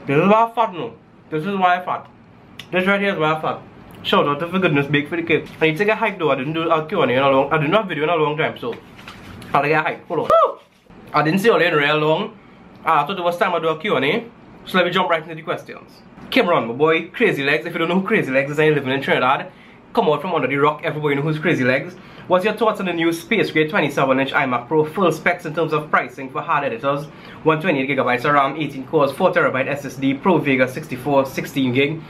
This is why I fat no. This is why I fat. This right here is why I fat. Shout out to For Goodness Bake for the cake. I need to get hyped though. I didn't do a Q&A in a long. I didn't do a video in a long time, so I had to get hyped. Hold on. I didn't see all in real long. I thought it was time to do a Q&A. So let me jump right into the questions. Cameron, my boy, Crazy Legs. If you don't know who Crazy Legs is and you're living in Trinidad, come out from under the rock. Everybody knows who's Crazy Legs. What's your thoughts on the new Space Gray 27-inch iMac Pro full specs in terms of pricing for hard editors? 128GB RAM, 18 cores, 4TB SSD, Pro Vega 64, 16GB.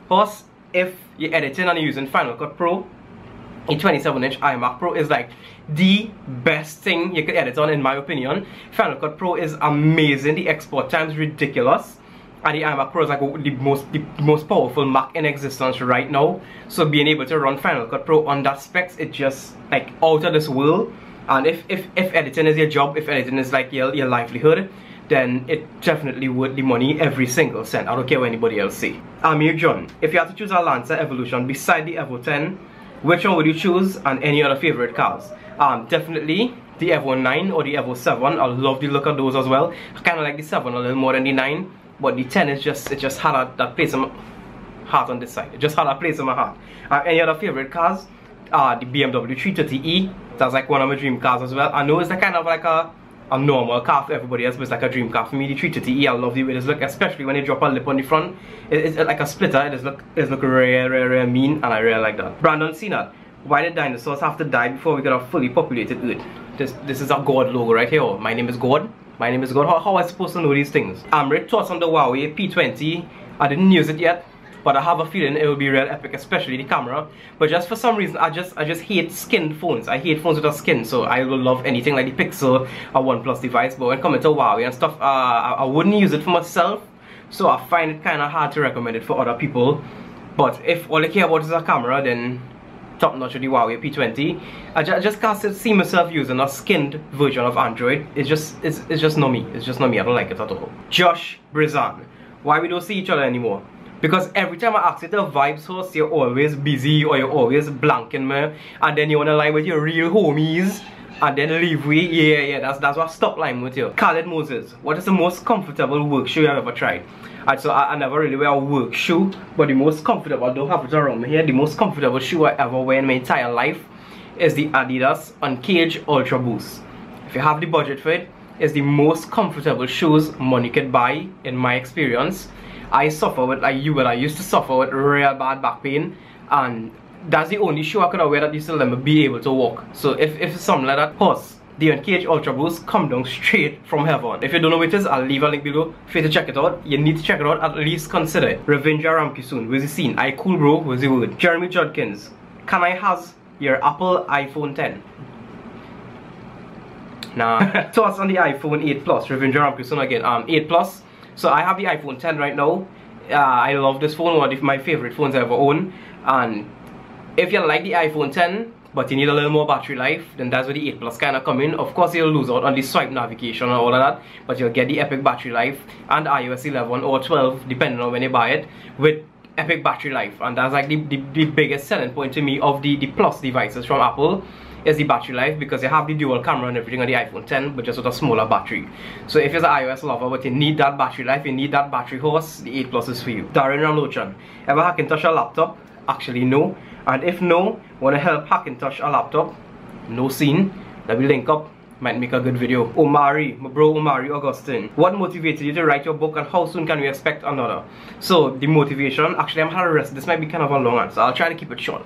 Plus, if you're editing and you're using Final Cut Pro, a 27-inch iMac Pro is like the best thing you could edit on, in my opinion. Final Cut Pro is amazing. The export time is ridiculous. And the iMac Pro is like the most powerful Mac in existence right now. So being able to run Final Cut Pro on that specs, it's just like out of this world. And if editing is your job, if editing is like your livelihood, then it definitely worth the money, every single cent. I don't care what anybody else say. Amir John, if you had to choose a Lancer Evolution beside the Evo 10, which one would you choose, and any other favorite cars? Definitely the Evo 9 or the Evo 7. I love the look of those as well. I kind of like the 7 a little more than the 9. But the 10 is just, it just had that place in my heart on this side. It just had a place in my heart. Any other favorite cars? The BMW 330e. That's like one of my dream cars as well. I know it's like kind of like a normal car for everybody else, but it's like a dream car for me. The 330e, I love the way it look, especially when you drop a lip on the front. It's like a splitter. It look rare mean, and I really like that. Brandon Sinat, why did dinosaurs have to die before we got a fully populated Earth? This is a God logo right here. My name is God. My name is God. How am I supposed to know these things? Amrit, thoughts on the Huawei P20. I didn't use it yet, but I have a feeling it will be real epic, especially the camera. But just for some reason, I just hate skinned phones. I hate phones with a skin, so I will love anything like the Pixel or OnePlus device. But when it comes to Huawei and stuff, I wouldn't use it for myself, so I find it kind of hard to recommend it for other people. But if all I care about is a camera, then top notch with the Huawei P20. I just can't see myself using a skinned version of Android. It's just not me. It's just not me. I don't like it at all. Josh Brizan, why we don't see each other anymore? Because every time I ask you to vibes host, you're always busy or you're always blanking me, and then you wanna lie with your real homies and then leave we. Yeah, that's what stop lying with you. Khaled Moses, what is the most comfortable work shoe you have ever tried? So I never really wear a work shoe, but the most comfortable, I don't have it around me here, the most comfortable shoe I ever wear in my entire life is the Adidas Uncaged Ultra Boost. If you have the budget for it, it's the most comfortable shoes money could buy, in my experience. I suffer with, like you will, I used to suffer with real bad back pain, and that's the only shoe I could wear that used to let me be able to walk. So if it's something like that, pause. The Uncaged Ultra Boost come down straight from heaven. If you don't know what it is, I'll leave a link below for you to check it out. You need to check it out, at least consider it. Revenger Rampisoon, where's the scene? I cool bro, where's the word? Jeremy Judkins, can I has your Apple iPhone 10? Nah. Thoughts on the iPhone 8 Plus? Revenger Rampisoon again. 8 Plus. So I have the iPhone 10 right now. I love this phone, one of my favorite phones I ever owned. And if you like the iPhone 10, but you need a little more battery life, then that's where the 8 Plus kind of come in. Of course, you'll lose out on the swipe navigation and all of that, but you'll get the epic battery life and iOS 11 or 12, depending on when you buy it, with epic battery life. And that's like the biggest selling point to me of the Plus devices from Apple, is the battery life, because you have the dual camera and everything on the iPhone 10, but just with a smaller battery. So if you're an iOS lover, but you need that battery life, you need that battery horse, the 8 Plus is for you. Darren Ramlochan, ever Hackintosh a laptop? Actually, no. And if no, wanna help Hackintosh a laptop? No scene. Let me link up. Might make a good video. Omari, my bro Omari Augustine. What motivated you to write your book, and how soon can we expect another? So the motivation, actually I'm harassed. This might be kind of a long answer. I'll try to keep it short.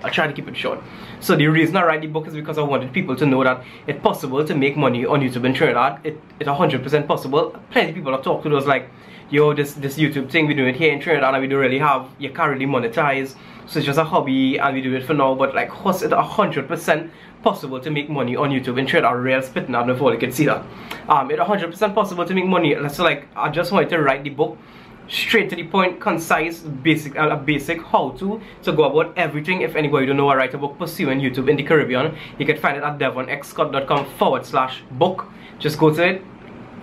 So the reason I write the book is because I wanted people to know that it's possible to make money on YouTube in Trinidad. It's 100% possible. Plenty of people have talked to us like, yo, this YouTube thing we do it here in Trinidad and we don't really have, you can't really monetize. So it's just a hobby and we do it for now, but like, it's 100% possible to make money on YouTube in Trinidad. Real spitting out before you can see that. It's 100% possible to make money. So like, I just wanted to write the book straight to the point, concise, basic how to go about everything. If anybody don't know, I write a book pursuing YouTube in the Caribbean. You can find it at devonxscott.com/book. Just go to it.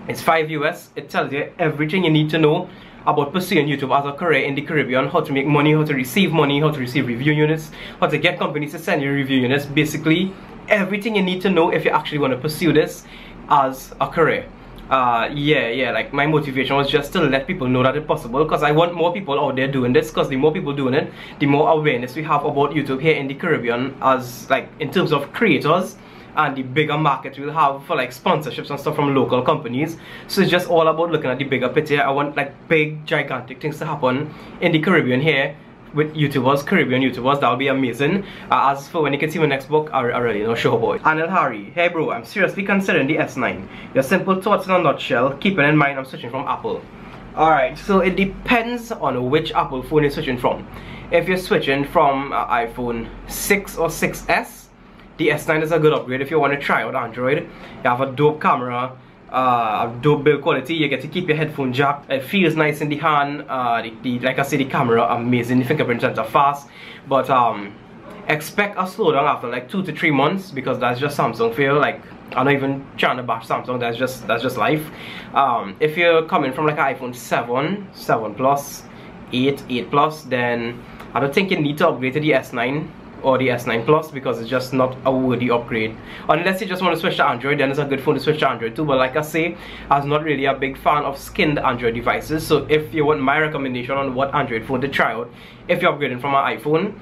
It's $5 US. It tells you everything you need to know about pursuing YouTube as a career in the Caribbean, how to make money, how to receive money, how to receive review units, how to get companies to send you review units. Basically, everything you need to know if you actually want to pursue this as a career. yeah, like my motivation was just to let people know that it's possible, because I want more people out there doing this, because the more people doing it, the more awareness we have about YouTube here in the Caribbean, as like in terms of creators, and the bigger market we'll have for like sponsorships and stuff from local companies. So it's just all about looking at the bigger picture. I want like big gigantic things to happen in the Caribbean here with YouTubers, Caribbean YouTubers. That'll be amazing. As for when you can see my next book, I already know, show boy. Anil Hari, hey bro, I'm seriously considering the S9. Your simple thoughts in a nutshell, keeping in mind I'm switching from Apple. Alright, so it depends on which Apple phone you're switching from. If you're switching from iPhone 6 or 6S, the S9 is a good upgrade. If you want to try out Android, you have a dope camera, a dope build quality, you get to keep your headphone jack, it feels nice in the hand, like I said, the camera amazing, the fingerprint sensor fast, but expect a slowdown after like 2 to 3 months, because that's just Samsung for you. Like, I'm not even trying to bash Samsung, that's just life. If you're coming from like an iPhone 7, 7 Plus, 8, 8 Plus, then I don't think you need to upgrade to the S9 or the S9 Plus, because it's just not a worthy upgrade. Unless you just want to switch to Android, then it's a good phone to switch to Android too. But like I say, I was not really a big fan of skinned Android devices. So if you want my recommendation on what Android phone to try out, if you're upgrading from an iPhone,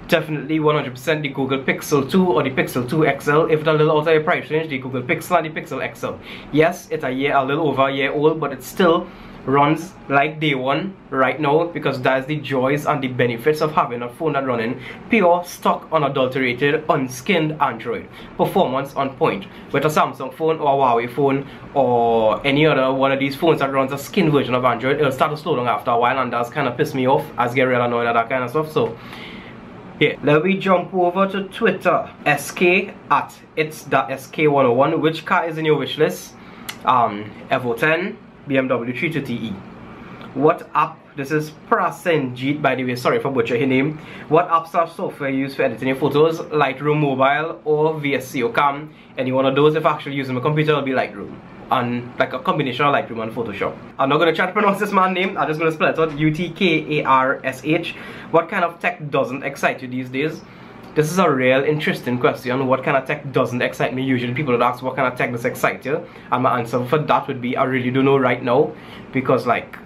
definitely 100% the Google Pixel 2 or the Pixel 2 XL. If it's a little out of your price range, the Google Pixel and the Pixel XL. Yes, it's a little over a year old, but it still runs like day one right now, because that's the joys and the benefits of having a phone that running pure, stock, unadulterated, unskinned Android. Performance on point. With a Samsung phone or a Huawei phone or any other one of these phones that runs a skin version of Android, it'll start to slow down after a while, and that's kind of piss me off. I get real annoyed at that kind of stuff. So yeah, let me jump over to Twitter. SK at it's.sk101. Which car is in your wish list? Evo 10, BMW 320e. What app, this is Prasenjit by the way, sorry for butchering his name. What apps or software you use for editing your photos? Lightroom Mobile or VSCO Cam? Any one of those. If I actually use my computer, it'll be Lightroom. And like a combination of Lightroom and Photoshop. I'm not gonna try to pronounce this man's name, I'm just gonna spell it out. UTKARSH. What kind of tech doesn't excite you these days? This is a real interesting question. What kind of tech doesn't excite me? Usually people would ask what kind of tech does excite you, and my answer for that would be I really don't know right now, because like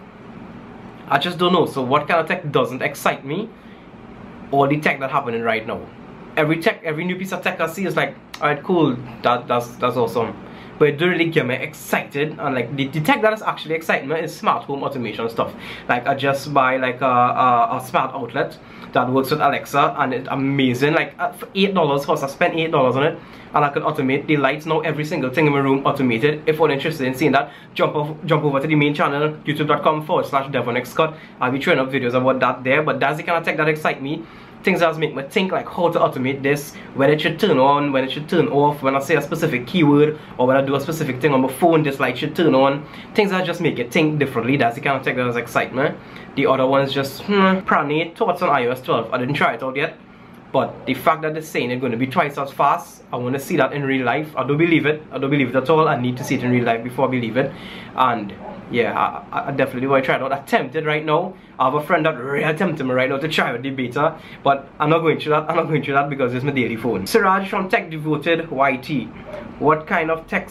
I just don't know. So what kind of tech doesn't excite me? All the tech that's happening right now. Every new piece of tech I see is like, alright, cool, that's awesome. But it don't really get me excited. And like the tech that is actually exciting me is smart home automation stuff. Like I just buy like a smart outlet that works with Alexa, and it's amazing. Like for $8, first I spent $8 on it, and I can automate the lights now. Every single thing in my room automated. If you're interested in seeing that, jump over to the main channel, youtube.com/DevonXScott. I'll be throwing up videos about that there. But that's the kind of tech that excite me. Things that make me think like how to automate this, when it should turn on, when it should turn off, when I say a specific keyword, or when I do a specific thing on my phone, this light should turn on. Things that just make you think differently. That's the kind of tech that excites me. The other one is just pranay thoughts on iOS 12. I didn't try it out yet, but the fact that they're saying it's going to be twice as fast, I want to see that in real life. I don't believe it. I don't believe it at all. I need to see it in real life before I believe it. And yeah, I definitely want to try it out. I'm tempted right now. I have a friend that really tempted me right now to try out the beta, but I'm not going through that. I'm not going through that because it's my daily phone. Suraj from Tech Devoted YT. What kind of tech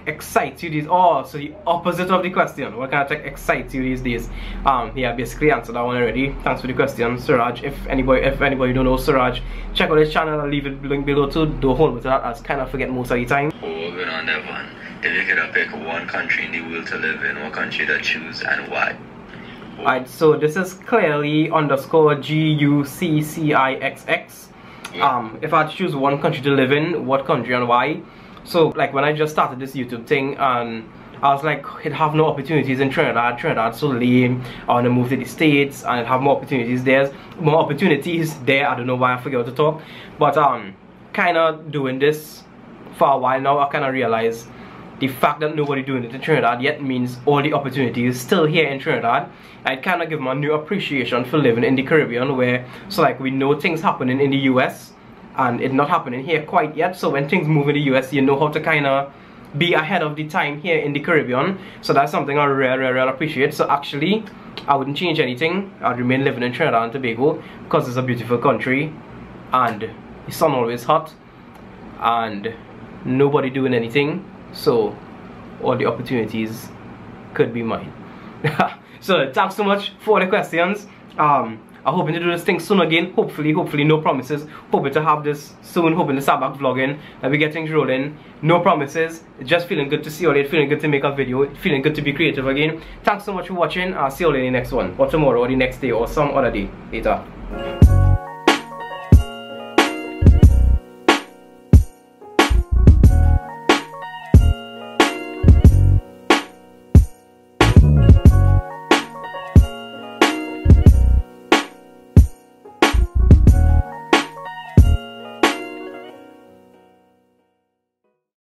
excites you these? Oh, so the opposite of the question. What kind of tech excites you these days? Yeah, basically answered that one already. Thanks for the question, Suraj. If anybody don't know Suraj, check out his channel. I'll leave it link below too. Don't hold me to that. I kind of forget most of the time. Moving on, Devon. If you could pick one country in the world to live in, what country to choose and why? Alright, so this is clearly _GUCCIXX. If I had to choose one country to live in, what country and why? So like when I just started this YouTube thing, and I was like, it have no opportunities in Trinidad. Trinidad's so lame. I want to move to the States and have more opportunities there. More opportunities there. I don't know why I forgot to talk, but kind of doing this for a while now, I kind of realized the fact that nobody doing it in Trinidad yet means all the opportunities still here in Trinidad. I kind of give my new appreciation for living in the Caribbean, where so like we know things happening in the US and it's not happening here quite yet. So when things move in the US, you know how to kind of be ahead of the time here in the Caribbean. So that's something I really appreciate. So actually, I wouldn't change anything. I'd remain living in Trinidad and Tobago because it's a beautiful country and the sun always hot and nobody doing anything. So all the opportunities could be mine. So thanks so much for all the questions. I'm hoping to do this thing soon again. Hopefully, no promises. Hoping to have this soon. Hoping to start back vlogging and we get things rolling. No promises. Just feeling good to see you all. Feeling good to make a video. Feeling good to be creative again. Thanks so much for watching. I'll see you all in the next one, or tomorrow, or the next day, or some other day later.